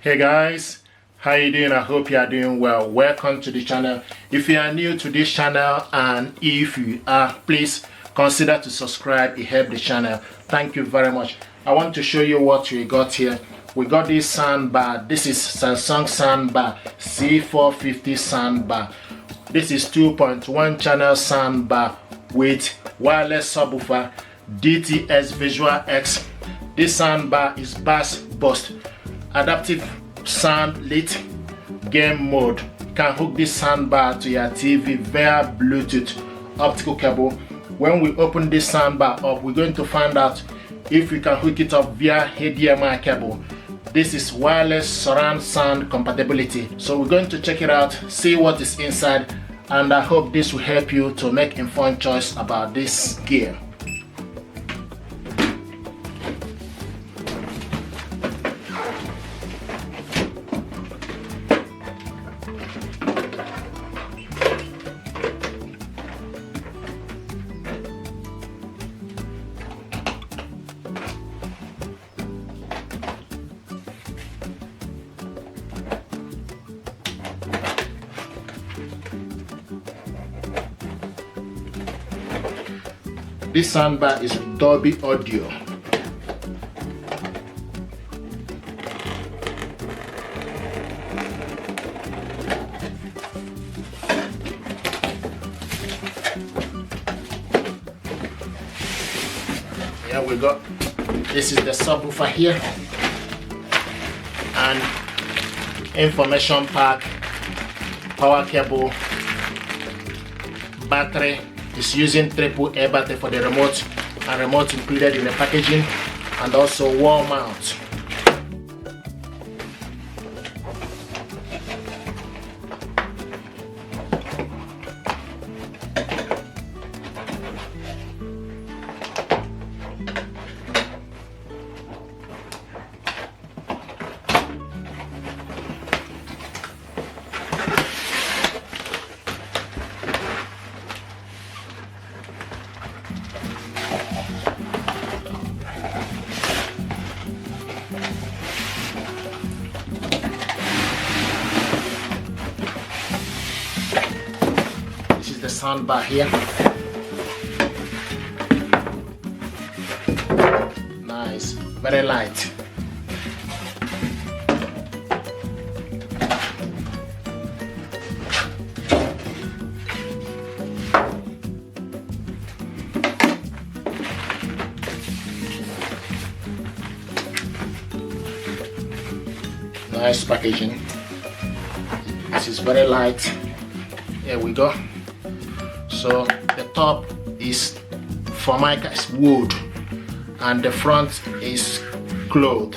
Hey guys, how you doing? I hope you are doing well. Welcome to the channel. If you are new to this channel, and if you are, please consider to subscribe. It helps the channel. Thank you very much. I want to show you what we got here. We got this soundbar. This is Samsung Soundbar C450 Soundbar. This is 2.1 channel soundbar with wireless subwoofer, DTS Visual X. This soundbar is bass boost, adaptive sound lit, game mode. You can hook this soundbar to your TV via Bluetooth optical cable. When we open this soundbar up, we're going to find out if we can hook it up via HDMI cable. This is wireless surround sound compatibility. So we're going to check it out, see what is inside, and I hope this will help you to make informed choice about this gear. This soundbar is Dolby Audio. Here we go. This is the subwoofer here, and information pack, power cable, battery. Is using AAA battery for the remote, and remote included in the packaging, and also wall mount. The soundbar here. Nice, very light. Nice packaging. This is very light. Here we go. So the top is formica, is wood, and the front is cloth.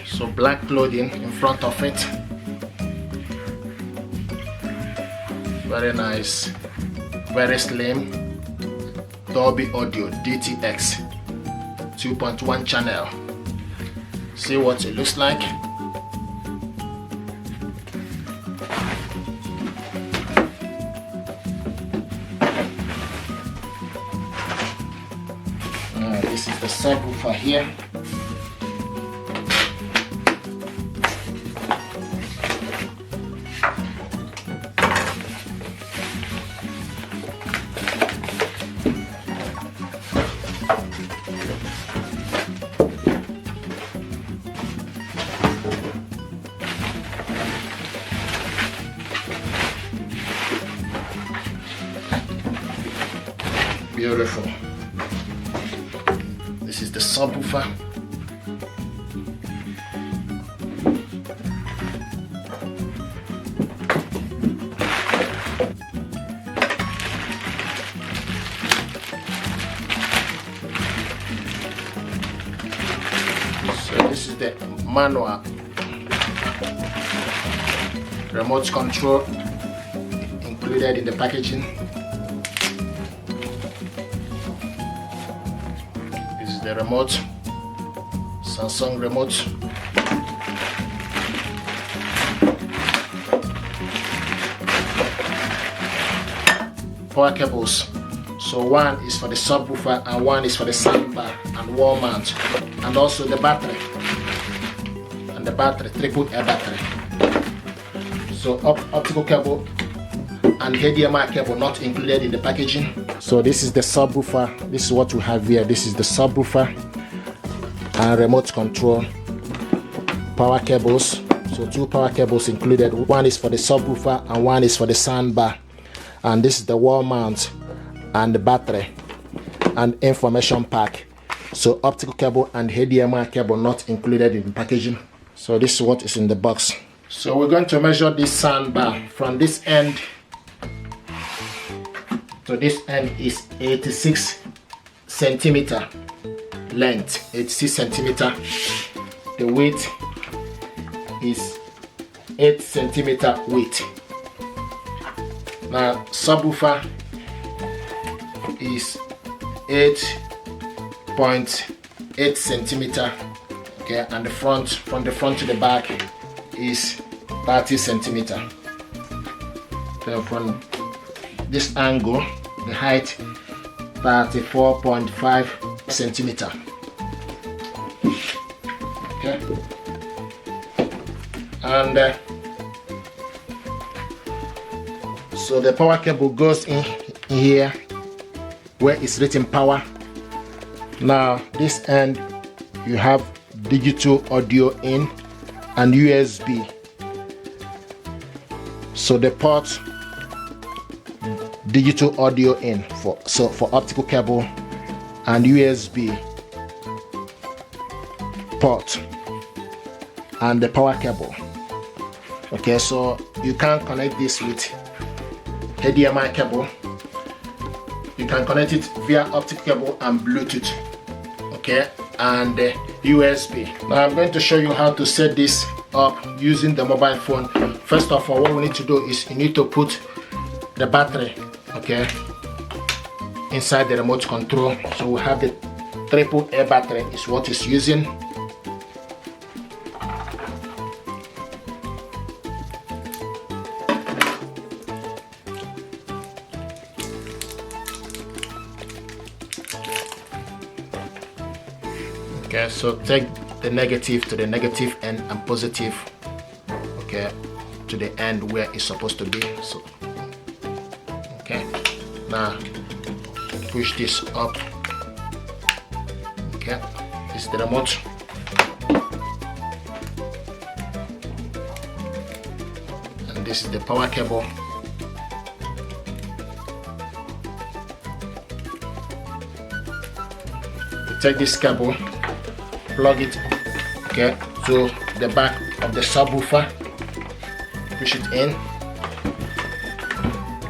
So black clothing in front of it. Very nice, very slim. Dolby Audio DTX 2.1 channel. See what it looks like. This is the subwoofer here. Beautiful. This is the subwoofer. So this is the manual remote control included in the packaging. The remote, Samsung remote. Power cables. So one is for the subwoofer and one is for the soundbar and wall mount, and also the battery. the battery, triple A battery. So optical cable and HDMI cable not included in the packaging. So this is the subwoofer. This is what we have here. This is the subwoofer and remote control. Power cables. So 2 power cables included. One is for the subwoofer and one is for the soundbar. And this is the wall mount and the battery and information pack. So optical cable and HDMI cable not included in the packaging. So this is what is in the box. So we're going to measure this soundbar from this end to this end is 86 centimeter length, 86 centimeter. The weight is 8 centimeter weight. Now subwoofer is 8.8 centimeter. Okay, and the front, from the front to the back, is 30 centimeter. So from this angle, the height 34.5 centimeter. Okay, and so the power cable goes in here where it's written power. Now this end you have digital audio in and USB. So the port digital audio in for optical cable and USB port and the power cable. Okay, so you can connect this with HDMI cable. You can connect it via optical cable and Bluetooth. Okay, and USB. Now I'm going to show you how to set this up using the mobile phone. First of all, what we need to do is you need to put the battery, okay, inside the remote control. So we have the triple A battery is what it's using. Okay, so take the negative to the negative end and positive, okay, to the end where it's supposed to be. So okay, now push this up. Okay, this is the remote. And this is the power cable. You take this cable, plug it, okay, to the back of the subwoofer, push it in.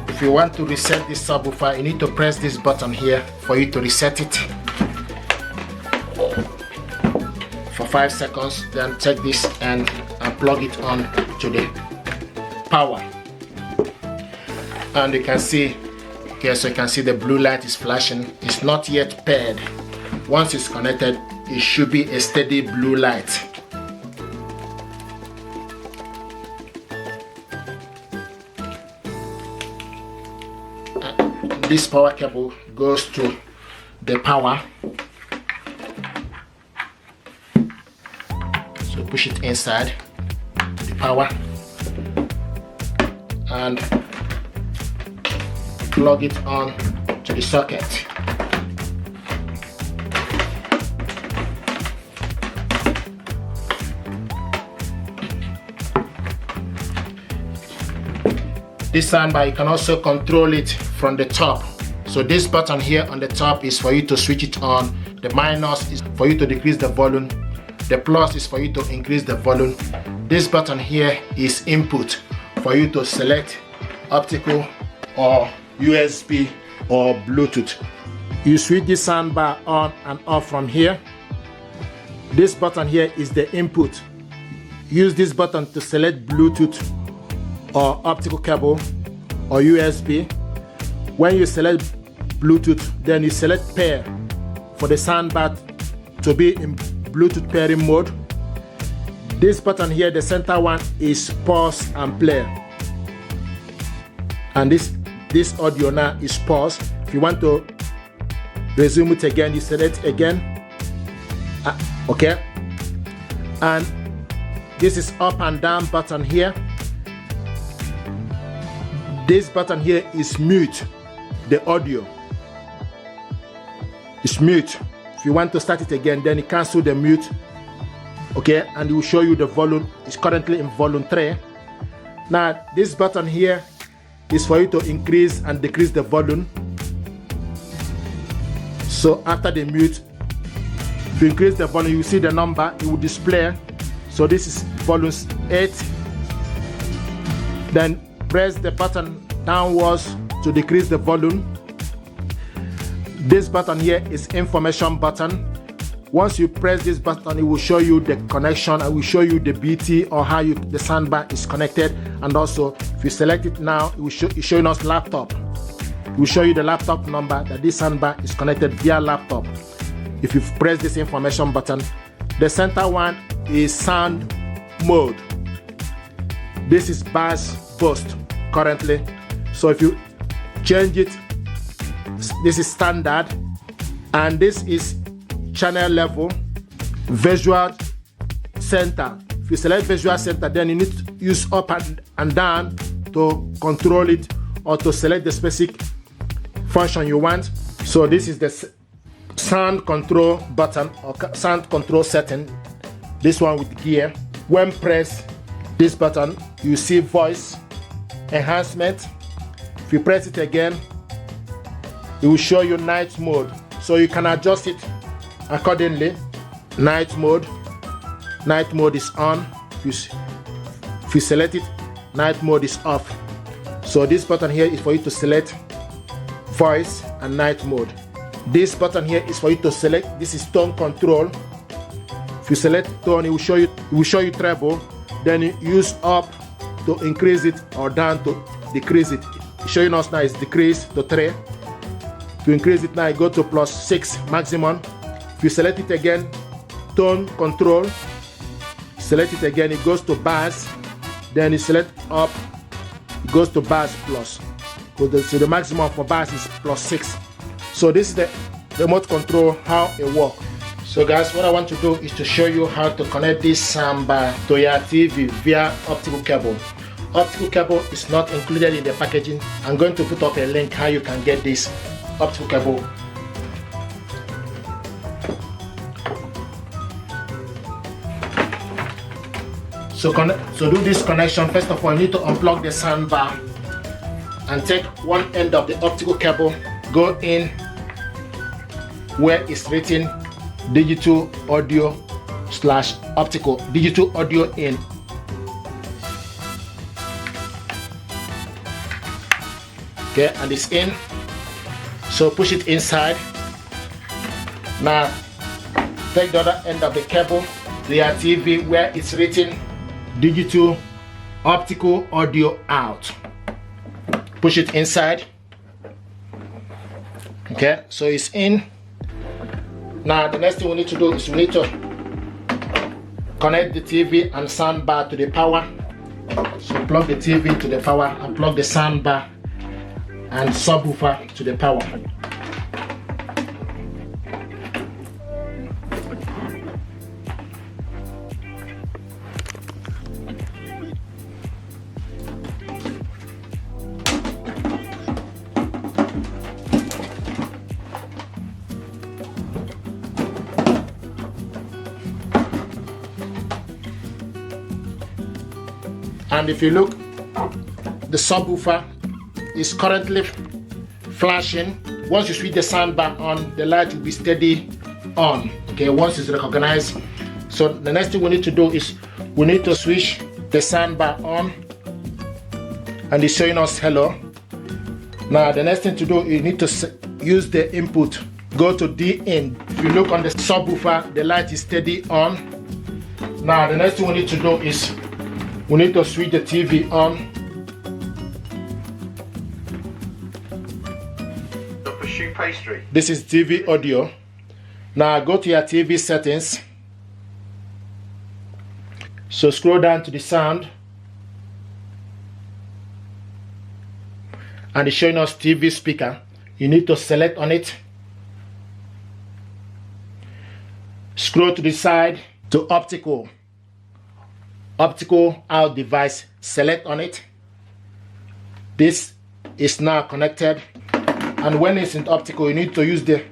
If you want to reset this subwoofer, you need to press this button here for you to reset it for 5 seconds. Then take this and plug it on to the power, and you can see, okay, so you can see the blue light is flashing. It's not yet paired. Once it's connected, it should be a steady blue light. This power cable goes to the power. So push it inside the power and plug it on to the socket. This soundbar, you can also control it from the top. So this button here on the top is for you to switch it on. The minus is for you to decrease the volume. The plus is for you to increase the volume. This button here is input for you to select optical or USB or Bluetooth. You switch this soundbar on and off from here. This button here is the input. Use this button to select Bluetooth or optical cable or USB. When you select Bluetooth, then you select pair for the soundbar to be in Bluetooth pairing mode. This button here, the center one, is pause and play, and this audio now is pause. If you want to resume it again, you select again, okay, and This is up and down button here. This button here is mute the audio. It's mute. If you want to start it again, then you cancel the mute. Okay, and it will show you the volume. It's currently in volume 3. Now this button here is for you to increase and decrease the volume. So after the mute, if you increase the volume, you see the number, it will display. So this is volume 8. Then press the button downwards to decrease the volume. This button here is information button. Once you press this button, it will show you the connection. I will show you the BT or how the soundbar is connected. And also, if you select it now, it will showing us laptop. It will show you the laptop number that this soundbar is connected via laptop. If you press this information button, the center one is sound mode. This is bass boost currently. So if you change it, this is standard, and this is channel level, visual center. If you select visual center, then you need to use up and down to control it or to select the specific function you want. So this is the sound control button or sound control setting. This one with gear. When press this button, you see voice enhancement. If you press it again, it will show you night mode. So you can adjust it accordingly. Night mode is on. If you select it, night mode is off. So this button here is for you to select voice and night mode. This button here is for you to select. This is tone control. If you select tone, it will show you treble. Then you use up to increase it or down to decrease it. It's showing us now is decrease to 3. To increase it now, you go to +6 maximum. If you select it again, tone control, select it again, it goes to bass. Then you select up, it goes to bass plus. So the maximum for bass is +6. So this is the remote control, how it works. So guys, what I want to do is to show you how to connect this soundbar to your TV via optical cable. Optical cable is not included in the packaging. I'm going to put up a link how you can get this optical cable. So do this connection. First of all, you need to unplug the soundbar and take one end of the optical cable, go in where it's written digital audio / optical, digital audio in. Okay, and it's in. So push it inside. Now take the other end of the cable to your TV where it's written digital optical audio out. Push it inside. Okay, so it's in. Now the next thing we need to do is we need to connect the TV and soundbar to the power. So plug the TV to the power and plug the soundbar and subwoofer to the power. And if you look, the subwoofer is currently flashing. Once you switch the soundbar on, the light will be steady on. Okay, once it's recognized. So the next thing we need to do is we need to switch the soundbar on, and it's showing us hello. Now the next thing to do, you need to use the input. Go to D in. If you look on the subwoofer, the light is steady on. Now the next thing we need to do is we need to switch the TV on. Pastry. This is TV audio. Now go to your TV settings. So scroll down to the sound. And it's showing us TV speaker. You need to select on it. Scroll to the side to optical. optical out device, select on it. This is now connected, and when it's in optical, you need to use the,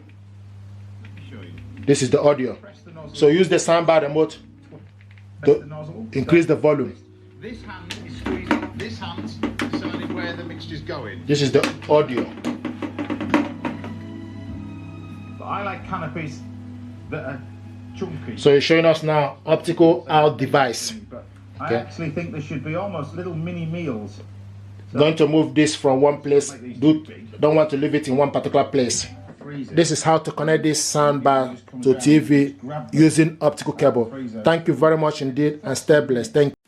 this is the audio. So use the soundbar remote to increase the volume. This hand is squeezing, this hand's deciding where the mixture's going. This is the audio. But I like canopies that are chunky. So it's showing us now optical out device. But I actually think there should be almost little mini meals. So going to move this from one place. Don't want to leave it in one particular place. This is how to connect this soundbar to TV using optical cable. Thank you very much indeed, and stay blessed. Thank you.